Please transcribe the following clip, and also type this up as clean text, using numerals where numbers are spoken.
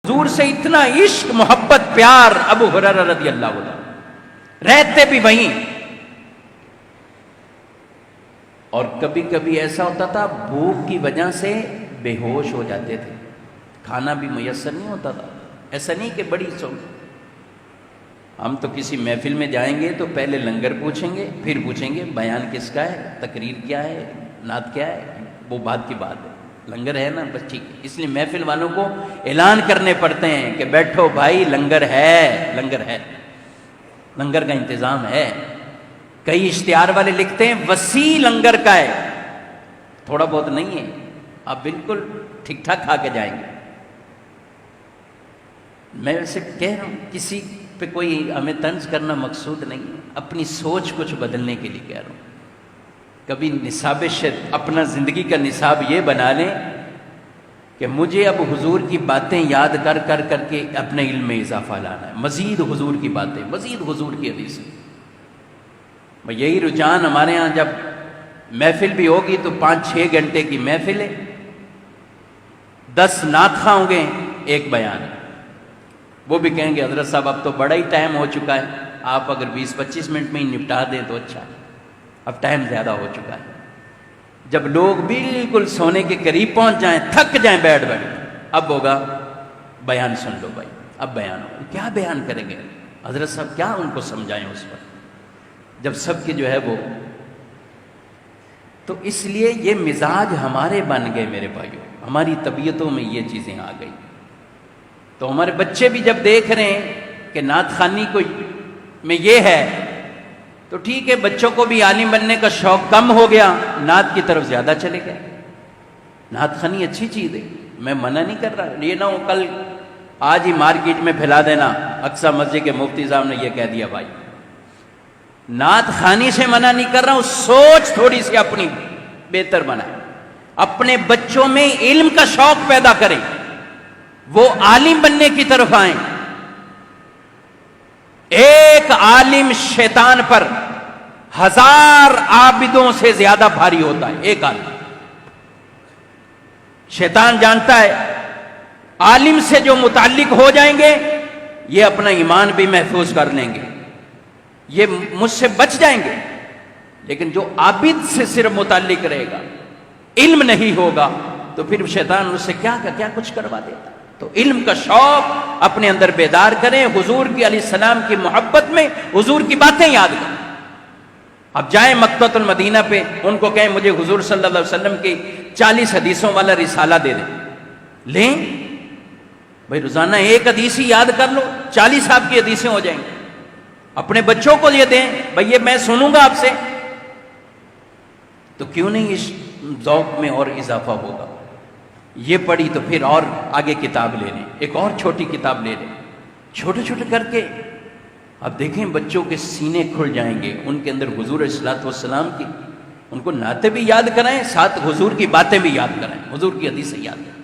حضور سے اتنا عشق محبت پیار ابو ہریرہ رضی اللہ عنہ، رہتے بھی وہیں، اور کبھی کبھی ایسا ہوتا تھا بھوک کی وجہ سے بے ہوش ہو جاتے تھے، کھانا بھی میسر نہیں ہوتا تھا۔ ایسا نہیں کہ بڑی ہم تو کسی محفل میں جائیں گے تو پہلے لنگر پوچھیں گے، پھر پوچھیں گے بیان کس کا ہے، تقریر کیا ہے، نعت کیا ہے، وہ بات کی بات ہے، لنگر ہے نا بس ٹھیک ہے۔ اس لیے محفل والوں کو اعلان کرنے پڑتے ہیں کہ بیٹھو بھائی لنگر ہے، لنگر ہے، لنگر کا انتظام ہے۔ کئی اشتہار والے لکھتے ہیں وسیع لنگر کا ہے، تھوڑا بہت نہیں ہے، آپ بالکل ٹھیک ٹھاک کھا کے جائیں گے۔ میں ویسے کہہ رہا ہوں، کسی پہ کوئی ہمیں طنز کرنا مقصود نہیں ہے، اپنی سوچ کچھ بدلنے کے لیے کہہ رہا ہوں۔ کبھی نصاب اپنا زندگی کا نصاب یہ بنا لیں کہ مجھے اب حضور کی باتیں یاد کر کر کر کے اپنے علم میں اضافہ لانا ہے، مزید حضور کی باتیں، مزید حضور کی حدیثیں۔ یہی رجحان ہمارے ہاں، جب محفل بھی ہوگی تو 5-6 گھنٹے کی محفل ہے، 10 نعت خواں ہوں گے، ایک بیان ہے۔ وہ بھی کہیں گے حضرت صاحب اب تو بڑا ہی ٹائم ہو چکا ہے، آپ اگر 20-25 منٹ میں ہی نپٹا دیں تو اچھا ہے، اب ٹائم زیادہ ہو چکا ہے۔ جب لوگ بالکل سونے کے قریب پہنچ جائیں، تھک جائیں بیٹھ بیٹھ، اب ہوگا بیان سن لو بھائی، اب بیان ہوگا۔ کیا بیان کریں گے حضرت صاحب، کیا ان کو سمجھائیں اس پر، جب سب کے جو ہے وہ۔ تو اس لیے یہ مزاج ہمارے بن گئے میرے بھائیوں، ہماری طبیعتوں میں یہ چیزیں آ گئی۔ تو ہمارے بچے بھی جب دیکھ رہے ہیں کہ نعت خوانی کو میں یہ ہے، تو ٹھیک ہے، بچوں کو بھی عالم بننے کا شوق کم ہو گیا، نعت کی طرف زیادہ چلے گئے۔ نعت خوانی اچھی چیز ہے، میں منع نہیں کر رہا، یہ نہ ہو کل آج ہی مارکیٹ میں پھیلا دینا اقصی مسجد کے مفتی صاحب نے یہ کہہ دیا۔ بھائی نعت خوانی سے منع نہیں کر رہا ہوں، سوچ تھوڑی سی اپنی بہتر بنائیں، اپنے بچوں میں علم کا شوق پیدا کریں، وہ عالم بننے کی طرف آئیں۔ ایک عالم شیطان پر 1000 عابدوں سے زیادہ بھاری ہوتا ہے، ایک عالم۔ شیطان جانتا ہے عالم سے جو متعلق ہو جائیں گے یہ اپنا ایمان بھی محفوظ کر لیں گے، یہ مجھ سے بچ جائیں گے، لیکن جو عابد سے صرف متعلق رہے گا، علم نہیں ہوگا، تو پھر شیطان اس سے کیا کچھ کروا دیتا۔ تو علم کا شوق اپنے اندر بیدار کریں، حضور کی علیہ السلام کی محبت میں حضور کی باتیں یاد کریں۔ اب جائیں مکتبۃ المدینہ پہ، ان کو کہیں مجھے حضور صلی اللہ علیہ وسلم کی 40 حدیثوں والا رسالہ دے دیں، لیں بھائی، روزانہ ایک حدیث ہی یاد کر لو، 40 آپ کی حدیثیں ہو جائیں گی۔ اپنے بچوں کو یہ دیں، بھائی یہ میں سنوں گا آپ سے، تو کیوں نہیں اس ذوق میں اور اضافہ ہوگا۔ یہ پڑھی تو پھر اور آگے کتاب لے لیں، ایک اور چھوٹی کتاب لے لیں، چھوٹے چھوٹے کر کے۔ اب دیکھیں بچوں کے سینے کھل جائیں گے، ان کے اندر حضور علیہ الصلوۃ والسلام کی، ان کو نعتیں بھی یاد کرائیں، ساتھ حضور کی باتیں بھی یاد کرائیں، حضور کی حدیثیں یاد کرائیں۔